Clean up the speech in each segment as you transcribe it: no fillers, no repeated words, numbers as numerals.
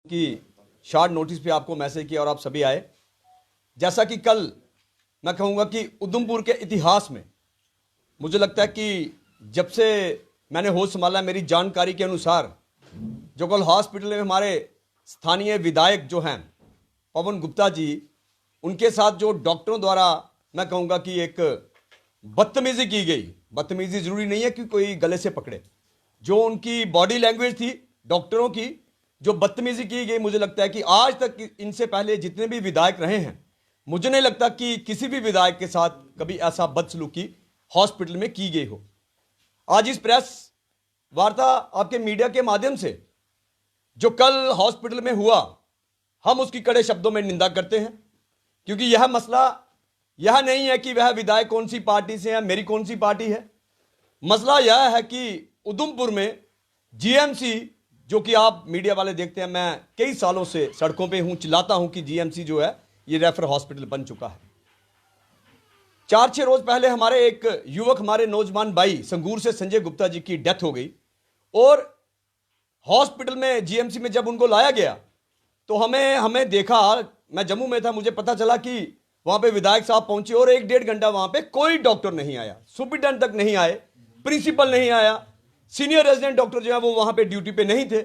कि short notice पे आपको मैसेज किया और आप सभी आए। जैसा कि कल मैं कहूँगा कि उधमपुर के इतिहास में मुझे लगता है कि जब से मैंने होश संभाला, मेरी जानकारी के अनुसार जो कल हॉस्पिटल में हमारे स्थानीय विधायक जो हैं पवन गुप्ता जी, उनके साथ जो डॉक्टरों द्वारा मैं कहूँगा कि एक बदतमीजी की गई। बदतमीजी जरूरी नहीं है कि कोई गले से पकड़े, जो उनकी बॉडी लैंग्वेज थी डॉक्टरों की, जो बदतमीजी की गई, मुझे लगता है कि आज तक इनसे पहले जितने भी विधायक रहे हैं, मुझे नहीं लगता कि किसी भी विधायक के साथ कभी ऐसा बदसलूकी हॉस्पिटल में की गई हो। आज इस प्रेस वार्ता आपके मीडिया के माध्यम से जो कल हॉस्पिटल में हुआ, हम उसकी कड़े शब्दों में निंदा करते हैं, क्योंकि यह मसला यह नहीं है कि वह विधायक कौन सी पार्टी से है, मेरी कौन सी पार्टी है। मसला यह है कि उधमपुर में जीएमसी, जो कि आप मीडिया वाले देखते हैं, मैं कई सालों से सड़कों पे हूं, चिल्लाता हूं कि जीएमसी जो है ये रेफर हॉस्पिटल बन चुका है। 4-6 रोज पहले हमारे एक युवक, हमारे नौजवान भाई संगूर से संजय गुप्ता जी की डेथ हो गई, और हॉस्पिटल में जीएमसी में जब उनको लाया गया तो हमें देखा, मैं जम्मू में था, मुझे पता चला कि वहां पे विधायक साहब पहुंचे और 1-1.5 घंटा वहां पे कोई डॉक्टर नहीं आया, सुपरिटेंडेंट तक नहीं आए, प्रिंसिपल नहीं आया, सीनियर रेजिडेंट डॉक्टर जो है वो वहां पे ड्यूटी पे नहीं थे,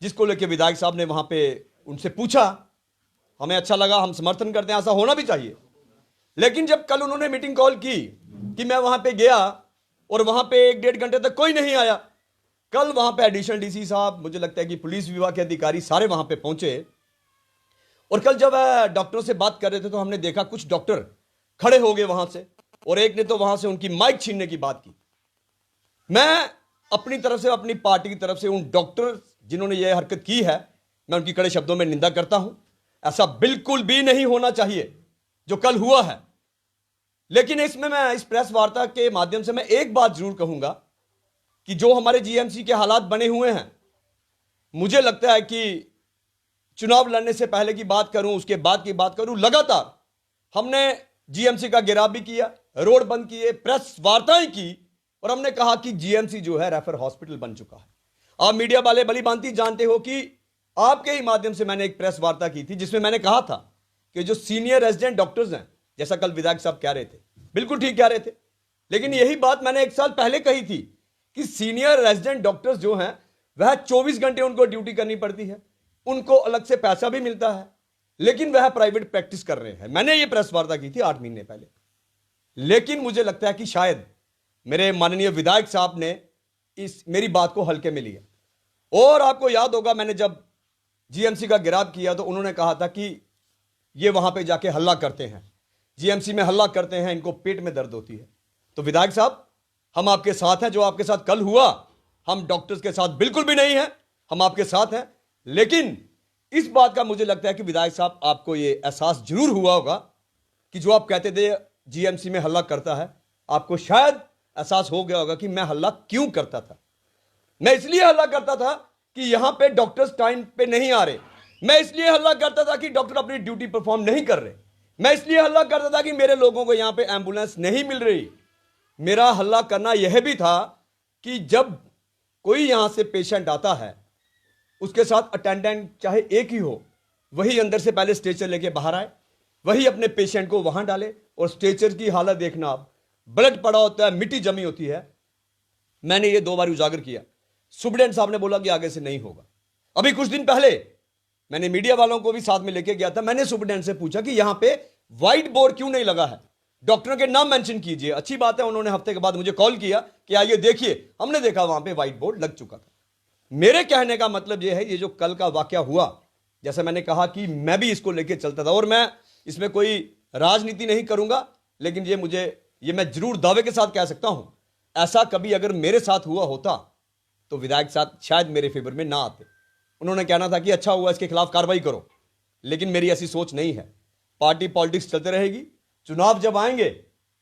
जिसको लेके विधायक साहब ने वहां पे उनसे पूछा। हमें अच्छा लगा, हम समर्थन करते हैं, ऐसा होना भी चाहिए। लेकिन जब कल उन्होंने मीटिंग कॉल की कि मैं वहां पे गया और वहां पे 1-1.5 घंटे तक कोई नहीं आया। कल वहां पे एडिशनल डीसी साहब, मुझे लगता है कि पुलिस विभाग के अधिकारी सारे वहां पे पहुंचे, और कल जब डॉक्टरों से बात कर रहे थे तो हमने देखा कुछ डॉक्टर खड़े हो गए वहां से, और एक ने तो वहां से उनकी माइक छीनने की बात की। मैं अपनी तरफ से, अपनी पार्टी की तरफ से उन डॉक्टर जिन्होंने यह हरकत की है, मैं उनकी कड़े शब्दों में निंदा करता हूं। ऐसा बिल्कुल भी नहीं होना चाहिए जो कल हुआ है। लेकिन इसमें मैं इस प्रेस वार्ता के माध्यम से मैं एक बात जरूर कहूंगा कि जो हमारे जीएमसी के हालात बने हुए हैं, मुझे लगता है कि चुनाव लड़ने से पहले की बात करूं, उसके बाद की बात करूं, लगातार हमने जीएमसी का घेराव भी किया, रोड बंद किए, प्रेस वार्ताएं की, और हमने कहा कि जीएमसी जो है रेफर हॉस्पिटल बन चुका है। आप मीडिया वाले भली भांति जानते हो कि आपके ही माध्यम से मैंने एक प्रेस वार्ता की थी जिसमें मैंने कहा था कि जो सीनियर रेजिडेंट डॉक्टर्स हैं, जैसा कल विधायक साहब कह रहे थे, बिल्कुल ठीक कह रहे थे, लेकिन यही बात मैंने 1 साल पहले कही थी कि सीनियर रेजिडेंट डॉक्टर्स जो हैं वह 24 घंटे उनको ड्यूटी करनी पड़ती है, उनको अलग से पैसा भी मिलता है, लेकिन वह प्राइवेट प्रैक्टिस कर रहे हैं। मैंने ये प्रेस वार्ता की थी 8 महीने पहले। लेकिन मुझे लगता है कि शायद मेरे माननीय विधायक साहब ने इस मेरी बात को हल्के में लिया, और आपको याद होगा मैंने जब जीएमसी का घेराव किया तो उन्होंने कहा था कि ये वहां पे जाके हल्ला करते हैं, जीएमसी में हल्ला करते हैं, इनको पेट में दर्द होती है। तो विधायक साहब, हम आपके साथ हैं। जो आपके साथ कल हुआ, हम डॉक्टर्स के साथ बिल्कुल भी नहीं हैं, हम आपके साथ हैं। लेकिन इस बात का मुझे लगता है कि विधायक साहब, आपको ये एहसास जरूर हुआ होगा कि जो आप कहते थे जीएमसी में हल्ला करता है, आपको शायद एहसास हो गया होगा कि मैं हल्ला क्यों करता था। मैं इसलिए हल्ला करता था कि यहां पे डॉक्टर्स टाइम पे नहीं आ रहे, मैं इसलिए हल्ला करता था कि डॉक्टर अपनी ड्यूटी परफॉर्म नहीं कर रहे, मैं इसलिए हल्ला करता था कि मेरे लोगों को यहां पे एम्बुलेंस नहीं मिल रही। मेरा हल्ला करना यह भी था कि जब कोई यहां से पेशेंट आता है, उसके साथ अटेंडेंट चाहे एक ही हो, वही अंदर से पहले स्ट्रेचर लेके बाहर आए, वही अपने पेशेंट को वहां डाले। और स्ट्रेचर की हालत देखना आप, ब्लड पड़ा होता है, मिट्टी जमी होती है। मैंने ये 2 बार उजागर किया, सुप्रीडेंट साहब ने बोला कि आगे से नहीं होगा। अभी कुछ दिन पहले मैंने मीडिया वालों को भी साथ में लेके गया था, मैंने सुप्रीडेंट से पूछा कि यहां पे व्हाइट बोर्ड क्यों नहीं लगा है, डॉक्टरों के नाम मेंशन कीजिए। अच्छी बात है, उन्होंने हफ्ते के बाद मुझे कॉल किया कि आइए देखिए। हमने देखा वहां पे व्हाइट बोर्ड लग चुका था। मेरे कहने का मतलब यह है, ये जो कल का वाकया हुआ, जैसे मैंने कहा कि मैं भी इसको लेके चलता था, और मैं इसमें कोई राजनीति नहीं करूंगा, लेकिन ये मैं जरूर दावे के साथ कह सकता हूं, ऐसा कभी अगर मेरे साथ हुआ होता तो विधायक साहब शायद मेरे फेवर में ना आते। उन्होंने कहना था कि अच्छा हुआ, इसके खिलाफ कार्रवाई करो, लेकिन मेरी ऐसी सोच नहीं है। पार्टी पॉलिटिक्स चलते रहेगी, चुनाव जब आएंगे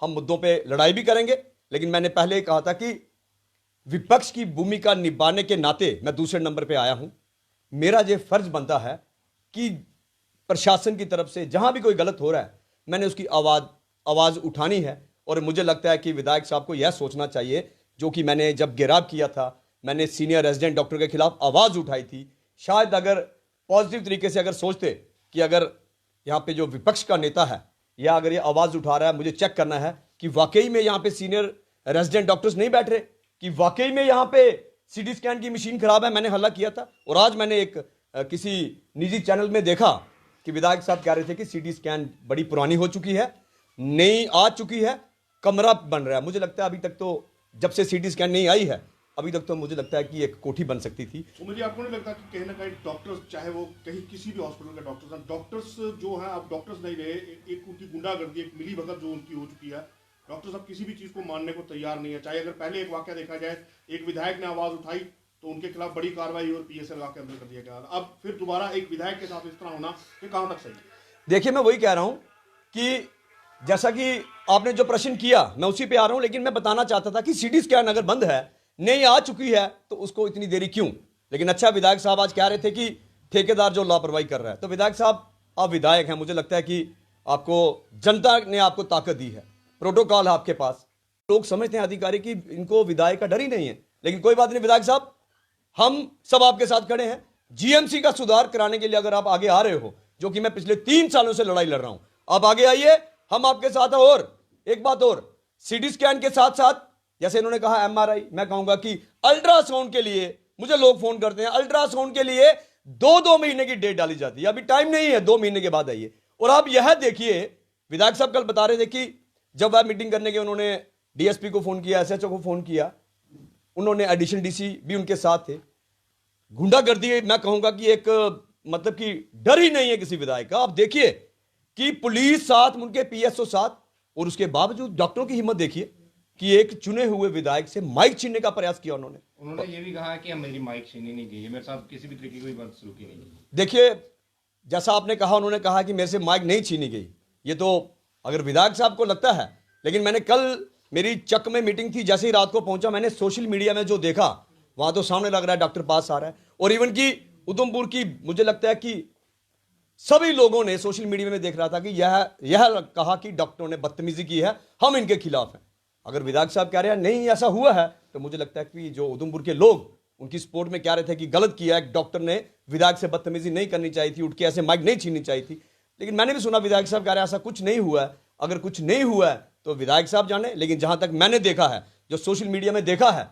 हम मुद्दों पे लड़ाई भी करेंगे। लेकिन मैंने पहले कहा था कि विपक्ष की भूमिका निभाने के नाते मैं दूसरे नंबर पे आया हूं। मेरा ये फर्ज बनता है कि प्रशासन की तरफ से जहां भी कोई गलत हो रहा है, मैंने उसकी आवाज उठानी है। और मुझे लगता है कि विधायक साहब को यह सोचना चाहिए, जो कि मैंने जब घेराव किया था, मैंने सीनियर रेजिडेंट डॉक्टर के खिलाफ आवाज उठाई थी। शायद अगर पॉजिटिव तरीके से अगर सोचते कि अगर यहाँ पे जो विपक्ष का नेता है या अगर ये आवाज उठा रहा है, मुझे चेक करना है कि वाकई में यहाँ पे सीनियर रेजिडेंट डॉक्टर्स नहीं बैठ रहे, कि वाकई में यहाँ पे सीटी स्कैन की मशीन खराब है। मैंने हल्ला किया था और आज मैंने एक किसी निजी चैनल में देखा कि विधायक साहब कह रहे थे कि सीटी स्कैन बड़ी पुरानी हो चुकी है, नई आ चुकी है, कमरा बन रहा है। मुझे लगता है अभी तक तो जब से सीटी स्कैन नहीं आई है अभी तक तो मुझे लगता है कि एक कोठी बन सकती थी। तो मुझे आपको नहीं लगता कि कहीं ना कहीं डॉक्टर्स, चाहे वो कहीं किसी भी हॉस्पिटल के डॉक्टर्स जो है अब डॉक्टर्स नहीं रहे, एक उनकी गुंडागर्दी, एक मिली भगत जो उनकी हो चुकी है, डॉक्टर्स अब किसी भी चीज को मानने को तैयार नहीं है। चाहे अगर पहले एक वाक्य देखा जाए, एक विधायक ने आवाज उठाई तो उनके खिलाफ बड़ी कार्रवाई और पीएसएल लगा के अंदर कर दिया गया, अब फिर दोबारा एक विधायक के साथ इस तरह होना ये कहां तक सही है? देखिए, मैं वही कह रहा हूं कि जैसा कि आपने जो प्रश्न किया मैं उसी पे आ रहा हूं, लेकिन मैं बताना चाहता था कि सीटी स्कैन अगर बंद है, नहीं आ चुकी है, तो उसको इतनी देरी क्यों? लेकिन अच्छा, विधायक साहब आज कह रहे थे कि ठेकेदार जो लापरवाही कर रहा है। तो विधायक साहब, आप विधायक हैं, मुझे लगता है कि आपको जनता ने आपको ताकत दी है, प्रोटोकॉल है आपके पास। लोग समझते हैं अधिकारी कि इनको विधायक का डर ही नहीं है, लेकिन कोई बात नहीं विधायक साहब, हम सब आपके साथ खड़े हैं। जीएमसी का सुधार कराने के लिए अगर आप आगे आ रहे हो, जो कि मैं पिछले 3 सालों से लड़ाई लड़ रहा हूं, आप आगे आइए, हम आपके साथ हैं। और एक बात और, सीटी स्कैन के साथ साथ जैसे इन्होंने कहा एमआरआई, मैं कहूंगा कि अल्ट्रासाउंड के लिए मुझे लोग फोन करते हैं, अल्ट्रासाउंड के लिए 2-2 महीने की डेट डाली जाती है, अभी टाइम नहीं है, 2 महीने के बाद आइए। और आप यह देखिए, विधायक साहब कल बता रहे थे कि जब वह मीटिंग करने के उन्होंने डीएसपी को फोन किया, एसएचओ को फोन किया, उन्होंने एडिशनल डीसी भी उनके साथ थे। गुंडागर्दी, मैं कहूंगा कि एक मतलब कि डर ही नहीं है किसी विधायक का। आप देखिए कि पुलिस साथ, उनके पीएसओ साथ, और उसके बावजूद डॉक्टरों की हिम्मत देखिए कि एक चुने हुए विधायक से माइक छीनने का प्रयास किया उन्होंने ये भी कहा कि मेरी माइक छीनी नहीं गई है, मेरे साथ किसी भी तरीके की कोई बदसलूकी नहीं है। देखिए, जैसा आपने कहा, उन्होंने कहा कि मेरे से माइक नहीं छीनी गई, ये तो अगर विधायक साहब को लगता है, लेकिन मैंने कल मेरी चक में मीटिंग थी, जैसे ही रात को पहुंचा, मैंने सोशल मीडिया में जो देखा वहां तो सामने लग रहा है डॉक्टर पास आ रहा है। और इवन की उधमपुर की, मुझे लगता है कि सभी लोगों ने सोशल मीडिया में देख रहा था कि यह कहा कि डॉक्टरों ने बदतमीजी की है, हम इनके खिलाफ हैं। अगर विधायक साहब कह रहे हैं नहीं ऐसा हुआ है, तो मुझे लगता है कि जो उधमपुर के लोग उनकी सपोर्ट में कह रहे थे कि गलत किया है, डॉक्टर ने विधायक से बदतमीजी नहीं करनी चाहिए थी, उठ के ऐसे माइक नहीं छीननी चाहिए थी। लेकिन मैंने भी सुना विधायक साहब कह रहे हैं ऐसा कुछ नहीं हुआ है। अगर कुछ नहीं हुआ है तो विधायक साहब जाने, लेकिन जहां तक मैंने देखा है, जो सोशल मीडिया में देखा है,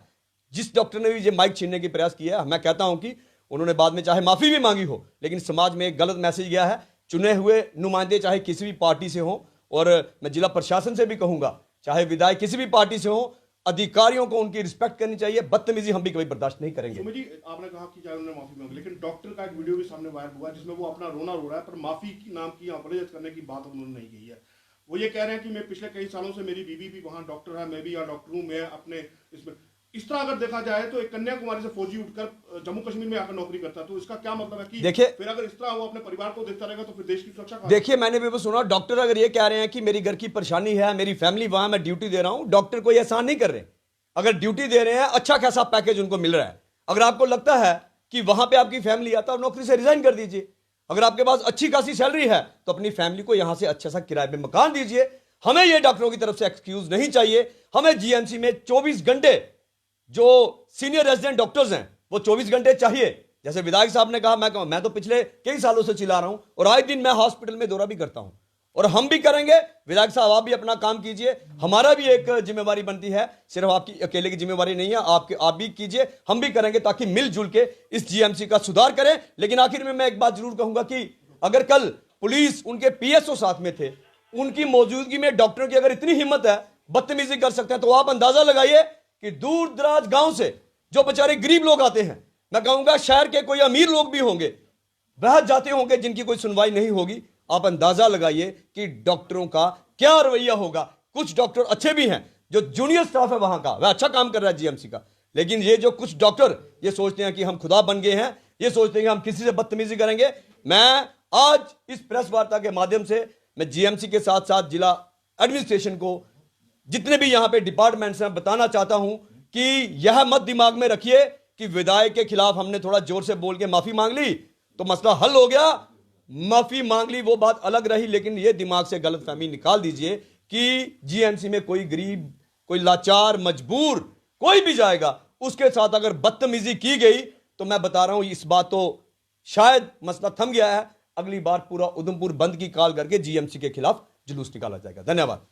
जिस डॉक्टर ने भी ये माइक छीनने की प्रयास किया है, मैं कहता हूं कि उन्होंने बाद में चाहे माफी भी मांगी हो, लेकिन समाज में एक गलत मैसेज गया है। चुने हुए नुमाइंदे चाहे किसी भी पार्टी से हों, और मैं जिला प्रशासन से भी कहूंगा, चाहे विधायक किसी भी पार्टी से हों, अधिकारियों को उनकी रिस्पेक्ट करनी चाहिए। बदतमीजी हम भी कभी बर्दाश्त नहीं करेंगे। सुमित जी, आपने कहा कि चाहे उन्होंने माफी मांगी, लेकिन डॉक्टर का एक वीडियो भी सामने वायरल हुआ जिसमें वो अपना रोना रो रहा है, पर माफी की नाम की अपॉलोजाइज करने की बात उन्होंने नहीं की है। वो ये कह रहे हैं कि मैं पिछले कई सालों से, मेरी बीवी भी वहां डॉक्टर है, मैं भी यहाँ डॉक्टर हूँ, मैं अपने इसमें, इस तरह अगर देखा जाए तो एक कन्याकुमारी से फौजी उठकर जम्मू कश्मीर में आकर नौकरी करता है, तो इसका क्या मतलब है कि देखिए, फिर अगर इस तरह वो अपने परिवार को देखता रहेगा तो फिर देश की सुरक्षा कहां? देखिए, मैंने भी वो सुना, डॉक्टर अगर ये कह रहे हैं कि मेरी घर की परेशानी है, मेरी फैमिली वहां, मैं ड्यूटी दे रहा हूं, डॉक्टर कोई एहसान नहीं कर रहे। अगर ड्यूटी दे रहे हैं, अच्छा खासा पैकेज उनको मिल रहा है, अगर आपको लगता है कि वहां पे आपकी फैमिली आता है, नौकरी से रिजाइन कर दीजिए। अगर आपके पास अच्छी खासी सैलरी है तो अपनी फैमिली को यहां से अच्छा सा किराए पे मकान दीजिए। हमें ये डॉक्टरों की तरफ से एक्सक्यूज नहीं चाहिए। हमें जीएमसी में 24 घंटे जो सीनियर रेजिडेंट डॉक्टर्स हैं वो 24 घंटे चाहिए। जैसे विधायक साहब ने कहा, मैं तो पिछले कई सालों से चिल्ला रहा हूं, और आए दिन मैं हॉस्पिटल में दौरा भी करता हूं, और हम भी करेंगे। विधायक साहब, आप भी अपना काम कीजिए, हमारा भी एक जिम्मेवारी बनती है, सिर्फ आपकी अकेले की जिम्मेवारी नहीं है, आप भी कीजिए, हम भी करेंगे, ताकि मिलजुल के इस जीएमसी का सुधार करें। लेकिन आखिर में मैं एक बात जरूर कहूंगा कि अगर कल पुलिस, उनके पीएसओ साथ में थे, उनकी मौजूदगी में डॉक्टरों की अगर इतनी हिम्मत है, बदतमीजी कर सकते हैं, तो आप अंदाजा लगाइए कि दूर दराज गांव से जो बेचारे गरीब लोग आते हैं, मैं कहूंगा शहर के कोई अमीर लोग भी होंगे, वह जाते होंगे जिनकी कोई सुनवाई नहीं होगी। आप अंदाजा लगाइए कि डॉक्टरों का क्या रवैया होगा। कुछ डॉक्टर अच्छे भी हैं, जो जूनियर स्टाफ है वहां का, वह अच्छा काम कर रहा है जीएमसी का, लेकिन ये जो कुछ डॉक्टर ये सोचते हैं कि हम खुदा बन गए हैं, ये सोचते हैं कि हम किसी से बदतमीजी करेंगे। मैं आज इस प्रेस वार्ता के माध्यम से मैं जीएमसी के साथ साथ जिला एडमिनिस्ट्रेशन को, जितने भी यहां पे डिपार्टमेंट्स हैं, बताना चाहता हूं कि यह मत दिमाग में रखिए कि विधायक के खिलाफ हमने थोड़ा जोर से बोल के माफी मांग ली तो मसला हल हो गया। माफी मांग ली वो बात अलग रही, लेकिन यह दिमाग से गलतफहमी निकाल दीजिए कि जीएमसी में कोई गरीब, कोई लाचार, मजबूर कोई भी जाएगा, उसके साथ अगर बदतमीजी की गई तो मैं बता रहा हूं, इस बात तो शायद मसला थम गया है, अगली बार पूरा उधमपुर बंद की कॉल करके जीएमसी के खिलाफ जुलूस निकाला जाएगा। धन्यवाद।